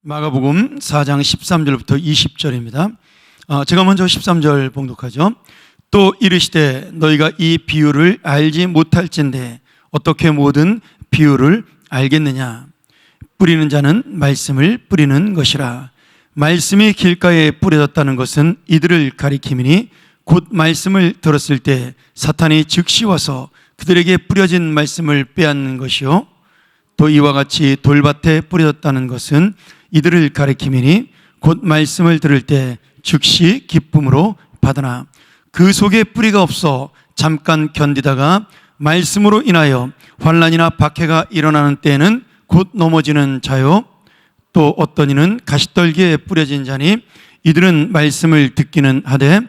마가복음 4장 13절부터 20절입니다. 제가 먼저 13절 봉독하죠. 또 이르시되 너희가 이 비유를 알지 못할진대 어떻게 모든 비유를 알겠느냐. 뿌리는 자는 말씀을 뿌리는 것이라. 말씀이 길가에 뿌려졌다는 것은 이들을 가리킴이니 곧 말씀을 들었을 때 사탄이 즉시 와서 그들에게 뿌려진 말씀을 빼앗는 것이요. 또 이와 같이 돌밭에 뿌려졌다는 것은 이들을 가리킴이니 곧 말씀을 들을 때 즉시 기쁨으로 받으나 그 속에 뿌리가 없어 잠깐 견디다가 말씀으로 인하여 환난이나 박해가 일어나는 때에는 곧 넘어지는 자요. 또 어떤 이는 가시떨기에 뿌려진 자니 이들은 말씀을 듣기는 하되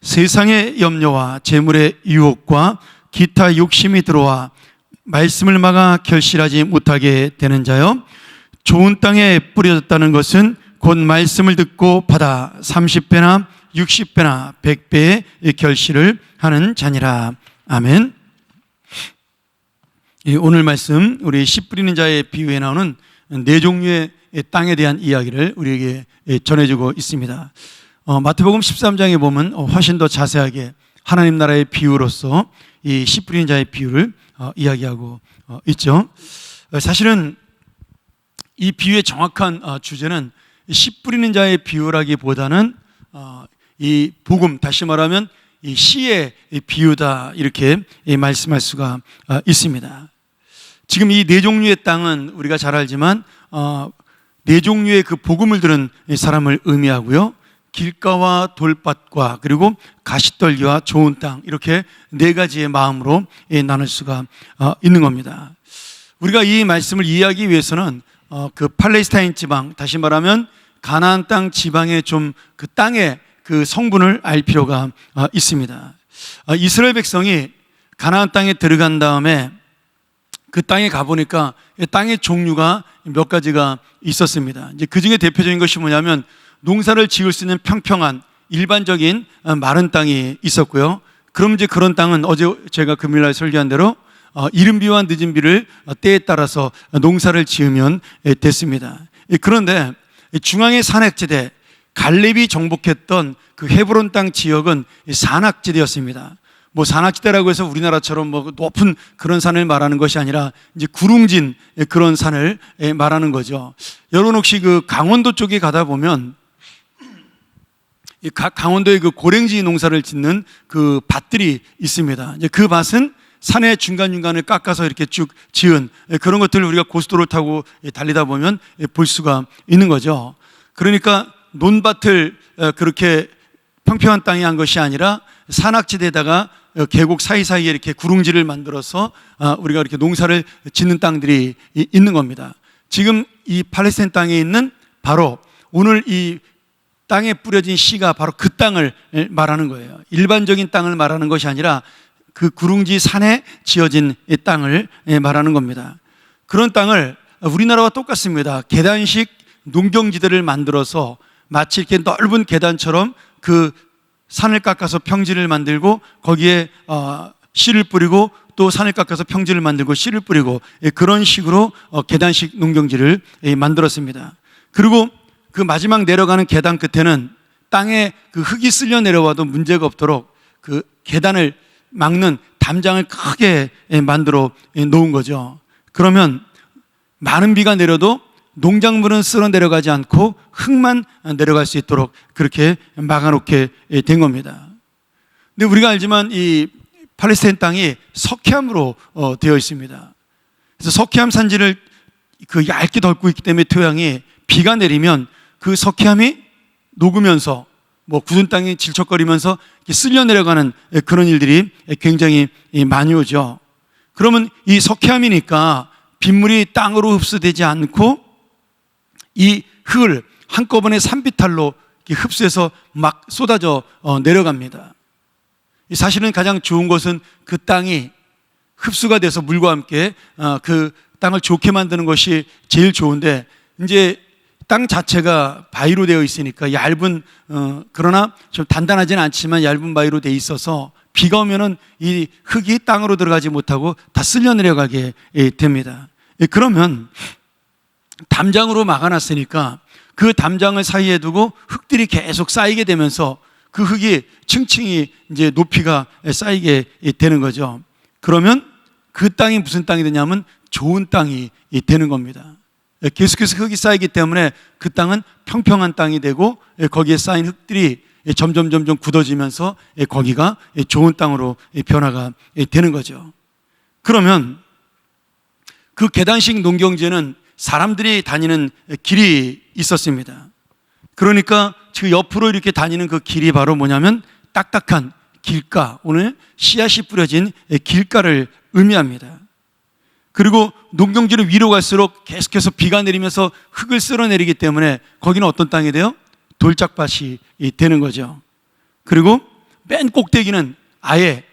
세상의 염려와 재물의 유혹과 기타 욕심이 들어와 말씀을 막아 결실하지 못하게 되는 자요. 좋은 땅에 뿌려졌다는 것은 곧 말씀을 듣고 받아 30배나 60배나 100배의 결실을 하는 자니라. 아멘. 오늘 말씀 우리 씨 뿌리는 자의 비유에 나오는 네 종류의 땅에 대한 이야기를 우리에게 전해주고 있습니다. 마태복음 13장에 보면 훨씬 더 자세하게 하나님 나라의 비유로서 이 씨 뿌리는 자의 비유를 이야기하고 있죠. 사실은 이 비유의 정확한 주제는 씨 뿌리는 자의 비유라기보다는 이 복음, 다시 말하면 이 씨의 비유다, 이렇게 말씀할 수가 있습니다. 지금 이 네 종류의 땅은 우리가 잘 알지만 네 종류의 그 복음을 들은 사람을 의미하고요, 길가와 돌밭과 그리고 가시떨기와 좋은 땅, 이렇게 네 가지의 마음으로 나눌 수가 있는 겁니다. 우리가 이 말씀을 이해하기 위해서는 그 팔레스타인 지방, 다시 말하면 가나안 땅 지방의 좀 그 땅의 그 성분을 알 필요가 있습니다. 이스라엘 백성이 가나안 땅에 들어간 다음에 그 땅에 가보니까 땅의 종류가 몇 가지가 있었습니다. 이제 그 중에 대표적인 것이 뭐냐면 농사를 지을 수 있는 평평한 일반적인 마른 땅이 있었고요. 그럼 이제 그런 땅은 어제 제가 금요일날 설교한 대로 이른 비와 늦은 비를 때에 따라서 농사를 지으면 됐습니다. 그런데 중앙의 산악지대, 갈렙이 정복했던 그 헤브론 땅 지역은 산악지대였습니다. 뭐 산악지대라고 해서 우리나라처럼 뭐 높은 그런 산을 말하는 것이 아니라 이제 구릉진 그런 산을 말하는 거죠. 여러분 혹시 그 강원도 쪽에 가다 보면 강원도에 그 고랭지 농사를 짓는 그 밭들이 있습니다. 이제 그 밭은 산의 중간중간을 깎아서 이렇게 쭉 지은 그런 것들을 우리가 고속도로를 타고 달리다 보면 볼 수가 있는 거죠. 그러니까 논밭을 그렇게 평평한 땅에 한 것이 아니라 산악지대에다가 계곡 사이사이에 이렇게 구릉지를 만들어서 우리가 이렇게 농사를 짓는 땅들이 있는 겁니다. 지금 이 팔레스타인 땅에 있는 바로 오늘 이 땅에 뿌려진 씨가 바로 그 땅을 말하는 거예요. 일반적인 땅을 말하는 것이 아니라 그 구릉지 산에 지어진 땅을 말하는 겁니다. 그런 땅을 우리나라와 똑같습니다. 계단식 농경지대를 만들어서 마치 이렇게 넓은 계단처럼 그 산을 깎아서 평지를 만들고 거기에 씨를 뿌리고 또 산을 깎아서 평지를 만들고 씨를 뿌리고 그런 식으로 계단식 농경지를 만들었습니다. 그리고 그 마지막 내려가는 계단 끝에는 땅에 그 흙이 쓸려 내려와도 문제가 없도록 그 계단을 막는 담장을 크게 만들어 놓은 거죠. 그러면 많은 비가 내려도 농작물은 쓸어 내려가지 않고 흙만 내려갈 수 있도록 그렇게 막아놓게 된 겁니다. 근데 우리가 알지만 이 팔레스타인 땅이 석회암으로 되어 있습니다. 그래서 석회암 산지를 그 얇게 덮고 있기 때문에 토양이 비가 내리면 그 석회암이 녹으면서 뭐 굳은 땅이 질척거리면서 쓸려 내려가는 그런 일들이 굉장히 많이 오죠. 그러면 이 석회암이니까 빗물이 땅으로 흡수되지 않고 이 흙을 한꺼번에 산비탈로 흡수해서 막 쏟아져 내려갑니다. 사실은 가장 좋은 것은 그 땅이 흡수가 돼서 물과 함께 그 땅을 좋게 만드는 것이 제일 좋은데, 이제 땅 자체가 바위로 되어 있으니까 얇은 그러나 좀 단단하지는 않지만 얇은 바위로 되어 있어서 비가 오면은 이 흙이 땅으로 들어가지 못하고 다 쓸려 내려가게 됩니다. 그러면 담장으로 막아놨으니까 그 담장을 사이에 두고 흙들이 계속 쌓이게 되면서 그 흙이 층층이 이제 높이가 쌓이게 되는 거죠. 그러면 그 땅이 무슨 땅이 되냐면 좋은 땅이 되는 겁니다. 계속해서 흙이 쌓이기 때문에 그 땅은 평평한 땅이 되고 거기에 쌓인 흙들이 점점 굳어지면서 거기가 좋은 땅으로 변화가 되는 거죠. 그러면 그 계단식 농경지에는 사람들이 다니는 길이 있었습니다. 그러니까 그 옆으로 이렇게 다니는 그 길이 바로 뭐냐면 딱딱한 길가, 오늘 씨앗이 뿌려진 길가를 의미합니다. 그리고 농경지는 위로 갈수록 계속해서 비가 내리면서 흙을 쓸어내리기 때문에 거기는 어떤 땅이 돼요? 돌짝밭이 되는 거죠. 그리고 맨 꼭대기는 아예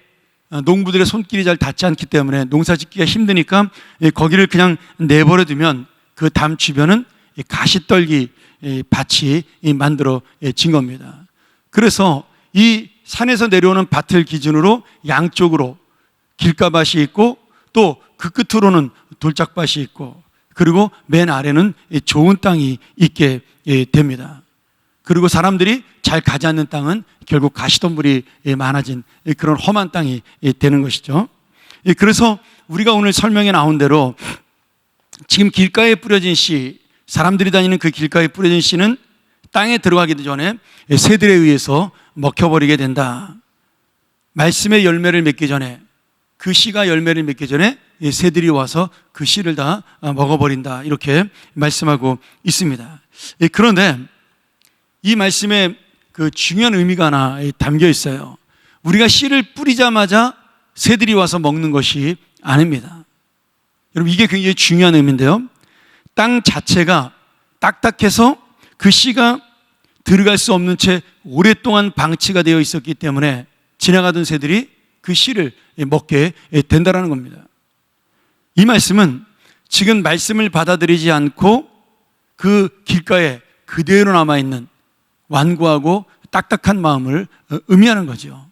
농부들의 손길이 잘 닿지 않기 때문에 농사 짓기가 힘드니까 거기를 그냥 내버려 두면 그 담 주변은 가시떨기 밭이 만들어진 겁니다. 그래서 이 산에서 내려오는 밭을 기준으로 양쪽으로 길가밭이 있고 또 그 끝으로는 돌짝밭이 있고 그리고 맨 아래는 좋은 땅이 있게 됩니다. 그리고 사람들이 잘 가지 않는 땅은 결국 가시덤불이 많아진 그런 험한 땅이 되는 것이죠. 그래서 우리가 오늘 설명에 나온 대로 지금 길가에 뿌려진 씨, 사람들이 다니는 그 길가에 뿌려진 씨는 땅에 들어가기도 전에 새들에 의해서 먹혀버리게 된다. 말씀의 열매를 맺기 전에, 그 씨가 열매를 맺기 전에 새들이 와서 그 씨를 다 먹어버린다. 이렇게 말씀하고 있습니다. 그런데 이 말씀에 그 중요한 의미가 하나 담겨 있어요. 우리가 씨를 뿌리자마자 새들이 와서 먹는 것이 아닙니다. 여러분, 이게 굉장히 중요한 의미인데요. 땅 자체가 딱딱해서 그 씨가 들어갈 수 없는 채 오랫동안 방치가 되어 있었기 때문에 지나가던 새들이 그 씨를 먹게 된다는 겁니다. 이 말씀은 지금 말씀을 받아들이지 않고 그 길가에 그대로 남아있는 완고하고 딱딱한 마음을 의미하는 거죠.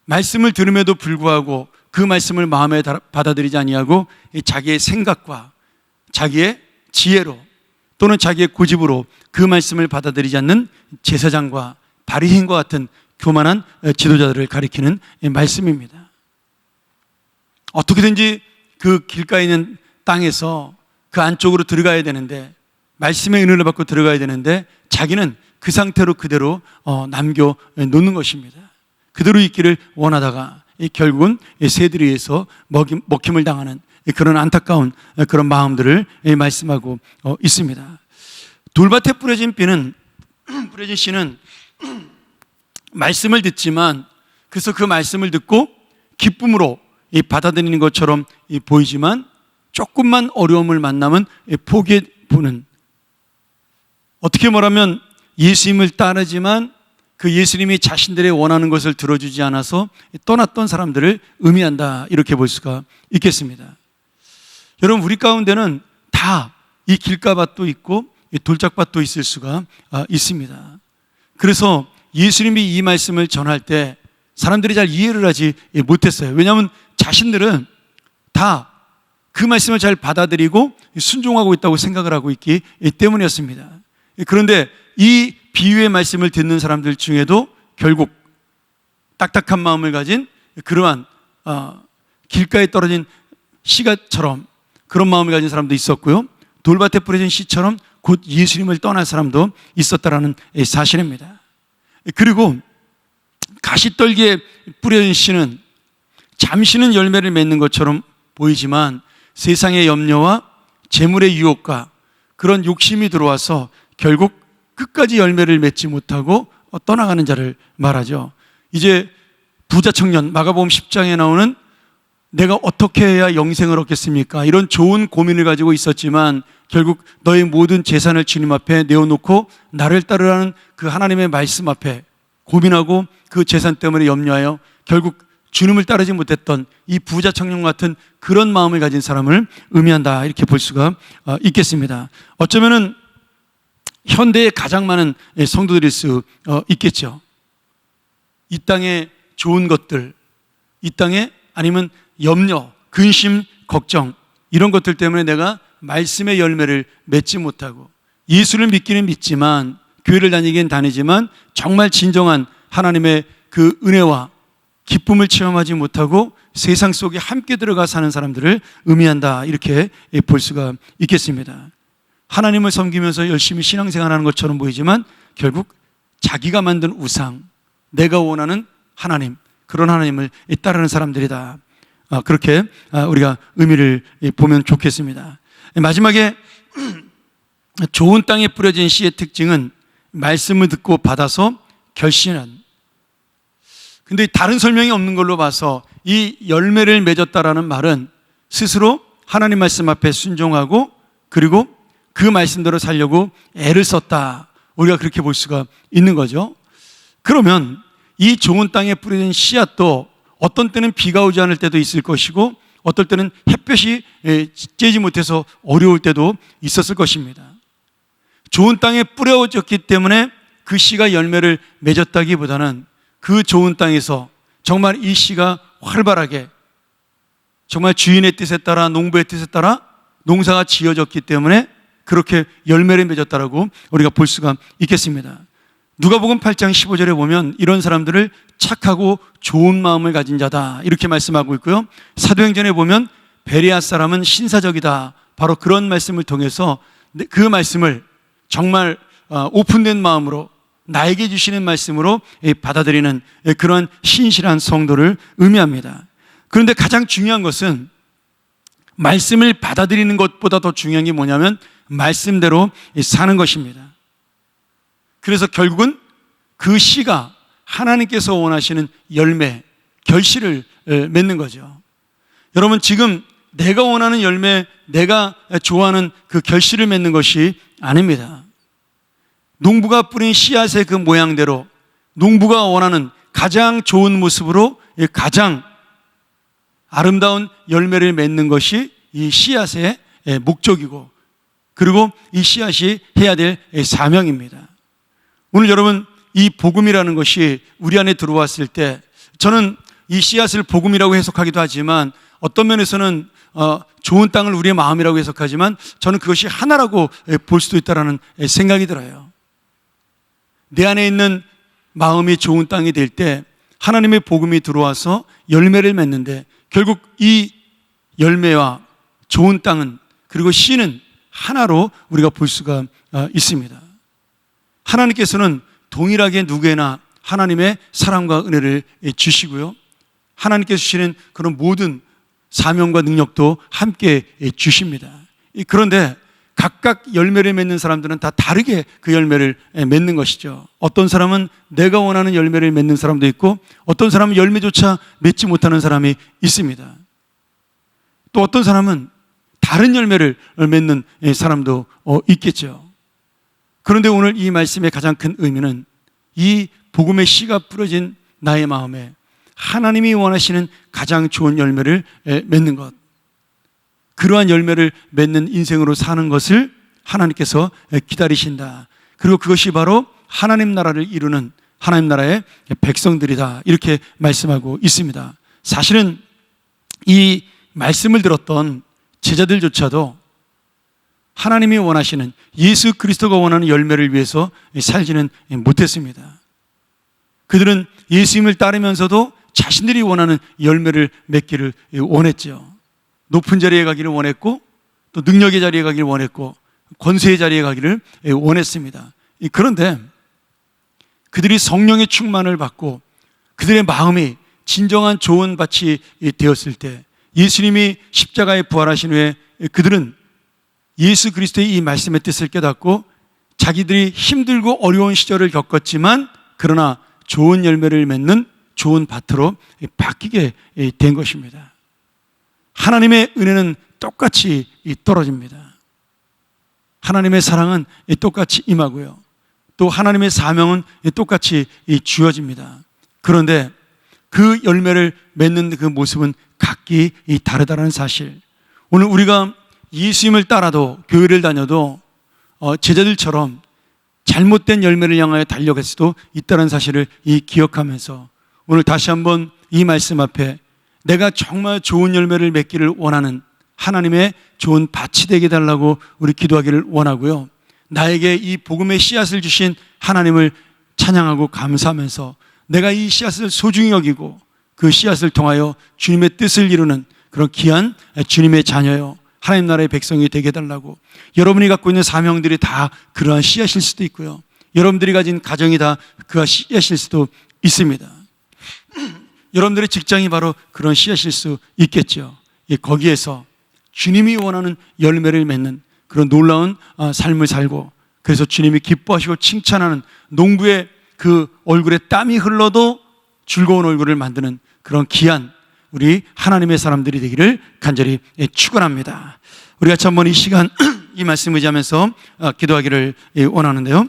말씀을 들음에도 불구하고 그 말씀을 마음에 받아들이지 아니하고 자기의 생각과 자기의 지혜로 또는 자기의 고집으로 그 말씀을 받아들이지 않는 제사장과 바리새인과 같은 교만한 지도자들을 가리키는 말씀입니다. 어떻게든지 그 길가에 있는 땅에서 그 안쪽으로 들어가야 되는데, 말씀의 은혜를 받고 들어가야 되는데 자기는 그 상태로 그대로 남겨놓는 것입니다. 그대로 있기를 원하다가 결국은 새들에 의해서 먹힘을 당하는 그런 안타까운 그런 마음들을 말씀하고 있습니다. 돌밭에 뿌려진 씨는 말씀을 듣지만, 그래서 그 말씀을 듣고 기쁨으로 받아들이는 것처럼 보이지만 조금만 어려움을 만나면 포기해보는, 어떻게 말하면 예수님을 따르지만 그 예수님이 자신들의 원하는 것을 들어주지 않아서 떠났던 사람들을 의미한다, 이렇게 볼 수가 있겠습니다. 여러분, 우리 가운데는 다 이 길가밭도 있고 돌짝밭도 있을 수가 있습니다. 그래서 예수님이 이 말씀을 전할 때 사람들이 잘 이해를 하지 못했어요. 왜냐하면 자신들은 다 그 말씀을 잘 받아들이고 순종하고 있다고 생각을 하고 있기 때문이었습니다. 그런데 이 비유의 말씀을 듣는 사람들 중에도 결국 딱딱한 마음을 가진 그러한 길가에 떨어진 씨가처럼 그런 마음을 가진 사람도 있었고요, 돌밭에 뿌려진 씨처럼 곧 예수님을 떠날 사람도 있었다라는 사실입니다. 그리고 가시떨기에 뿌려진 씨는 잠시는 열매를 맺는 것처럼 보이지만 세상의 염려와 재물의 유혹과 그런 욕심이 들어와서 결국 끝까지 열매를 맺지 못하고 떠나가는 자를 말하죠. 이제 부자 청년, 마가복음 10장에 나오는 내가 어떻게 해야 영생을 얻겠습니까? 이런 좋은 고민을 가지고 있었지만 결국 너의 모든 재산을 주님 앞에 내어놓고 나를 따르라는 그 하나님의 말씀 앞에 고민하고 그 재산 때문에 염려하여 결국 주님을 따르지 못했던 이 부자 청년 같은 그런 마음을 가진 사람을 의미한다, 이렇게 볼 수가 있겠습니다. 어쩌면은 현대에 가장 많은 성도들일 수 있겠죠. 이 땅의 좋은 것들, 이 땅에 아니면 염려, 근심, 걱정, 이런 것들 때문에 내가 말씀의 열매를 맺지 못하고 예수를 믿기는 믿지만, 교회를 다니긴 다니지만 정말 진정한 하나님의 그 은혜와 기쁨을 체험하지 못하고 세상 속에 함께 들어가 사는 사람들을 의미한다, 이렇게 볼 수가 있겠습니다. 하나님을 섬기면서 열심히 신앙생활하는 것처럼 보이지만 결국 자기가 만든 우상, 내가 원하는 하나님, 그런 하나님을 따르는 사람들이다, 그렇게 우리가 의미를 보면 좋겠습니다. 마지막에 좋은 땅에 뿌려진 씨의 특징은 말씀을 듣고 받아서 결신한, 근데 다른 설명이 없는 걸로 봐서 이 열매를 맺었다라는 말은 스스로 하나님 말씀 앞에 순종하고 그리고 그 말씀대로 살려고 애를 썼다, 우리가 그렇게 볼 수가 있는 거죠. 그러면 이 좋은 땅에 뿌려진 씨앗도 어떤 때는 비가 오지 않을 때도 있을 것이고 어떨 때는 햇볕이 쬐지 못해서 어려울 때도 있었을 것입니다. 좋은 땅에 뿌려졌기 때문에 그 씨가 열매를 맺었다기보다는 그 좋은 땅에서 정말 이 씨가 활발하게 정말 주인의 뜻에 따라, 농부의 뜻에 따라 농사가 지어졌기 때문에 그렇게 열매를 맺었다라고 우리가 볼 수가 있겠습니다. 누가복음 8장 15절에 보면 이런 사람들을 착하고 좋은 마음을 가진 자다, 이렇게 말씀하고 있고요. 사도행전에 보면 베레아 사람은 신사적이다, 바로 그런 말씀을 통해서 그 말씀을 정말 오픈된 마음으로 나에게 주시는 말씀으로 받아들이는 그런 신실한 성도를 의미합니다. 그런데 가장 중요한 것은 말씀을 받아들이는 것보다 더 중요한 게 뭐냐면 말씀대로 사는 것입니다. 그래서 결국은 그 씨가 하나님께서 원하시는 열매, 결실을 맺는 거죠. 여러분, 지금 내가 원하는 열매, 내가 좋아하는 그 결실을 맺는 것이 아닙니다. 농부가 뿌린 씨앗의 그 모양대로 농부가 원하는 가장 좋은 모습으로 가장 아름다운 열매를 맺는 것이 이 씨앗의 목적이고 그리고 이 씨앗이 해야 될 사명입니다. 오늘 여러분, 이 복음이라는 것이 우리 안에 들어왔을 때 저는 이 씨앗을 복음이라고 해석하기도 하지만 어떤 면에서는 좋은 땅을 우리의 마음이라고 해석하지만 저는 그것이 하나라고 볼 수도 있다는 생각이 들어요. 내 안에 있는 마음이 좋은 땅이 될 때 하나님의 복음이 들어와서 열매를 맺는데 결국 이 열매와 좋은 땅은 그리고 씨는 하나로 우리가 볼 수가 있습니다. 하나님께서는 동일하게 누구에나 하나님의 사랑과 은혜를 주시고요, 하나님께서 주시는 그런 모든 사명과 능력도 함께 주십니다. 그런데 각각 열매를 맺는 사람들은 다 다르게 그 열매를 맺는 것이죠. 어떤 사람은 내가 원하는 열매를 맺는 사람도 있고 어떤 사람은 열매조차 맺지 못하는 사람이 있습니다. 또 어떤 사람은 다른 열매를 맺는 사람도 있겠죠. 그런데 오늘 이 말씀의 가장 큰 의미는 이 복음의 씨가 뿌려진 나의 마음에 하나님이 원하시는 가장 좋은 열매를 맺는 것, 그러한 열매를 맺는 인생으로 사는 것을 하나님께서 기다리신다. 그리고 그것이 바로 하나님 나라를 이루는 하나님 나라의 백성들이다, 이렇게 말씀하고 있습니다. 사실은 이 말씀을 들었던 제자들조차도 하나님이 원하시는, 예수 그리스도가 원하는 열매를 위해서 살지는 못했습니다. 그들은 예수님을 따르면서도 자신들이 원하는 열매를 맺기를 원했죠. 높은 자리에 가기를 원했고 또 능력의 자리에 가기를 원했고 권세의 자리에 가기를 원했습니다. 그런데 그들이 성령의 충만을 받고 그들의 마음이 진정한 좋은 밭이 되었을 때, 예수님이 십자가에 부활하신 후에 그들은 예수 그리스도의 이 말씀의 뜻을 깨닫고 자기들이 힘들고 어려운 시절을 겪었지만 그러나 좋은 열매를 맺는 좋은 밭으로 바뀌게 된 것입니다. 하나님의 은혜는 똑같이 떨어집니다. 하나님의 사랑은 똑같이 임하고요, 또 하나님의 사명은 똑같이 주어집니다. 그런데 그 열매를 맺는 그 모습은 각기 다르다는 사실, 오늘 우리가 예수님을 따라도 교회를 다녀도 제자들처럼 잘못된 열매를 향하여 달려갈 수도 있다는 사실을 기억하면서 오늘 다시 한번 이 말씀 앞에 내가 정말 좋은 열매를 맺기를 원하는 하나님의 좋은 밭이 되게 달라고 우리 기도하기를 원하고요, 나에게 이 복음의 씨앗을 주신 하나님을 찬양하고 감사하면서 내가 이 씨앗을 소중히 여기고 그 씨앗을 통하여 주님의 뜻을 이루는 그런 귀한 주님의 자녀요, 하나님 나라의 백성이 되게 해달라고. 여러분이 갖고 있는 사명들이 다 그러한 씨앗일 수도 있고요, 여러분들이 가진 가정이 다 그가 씨앗일 수도 있습니다. 여러분들의 직장이 바로 그런 씨앗일 수 있겠죠. 거기에서 주님이 원하는 열매를 맺는 그런 놀라운 삶을 살고, 그래서 주님이 기뻐하시고 칭찬하는 농부의 그 얼굴에 땀이 흘러도 즐거운 얼굴을 만드는 그런 귀한 우리 하나님의 사람들이 되기를 간절히 축원합니다. 우리가 한번 이 시간 이 말씀 의지하면서 기도하기를 원하는데요,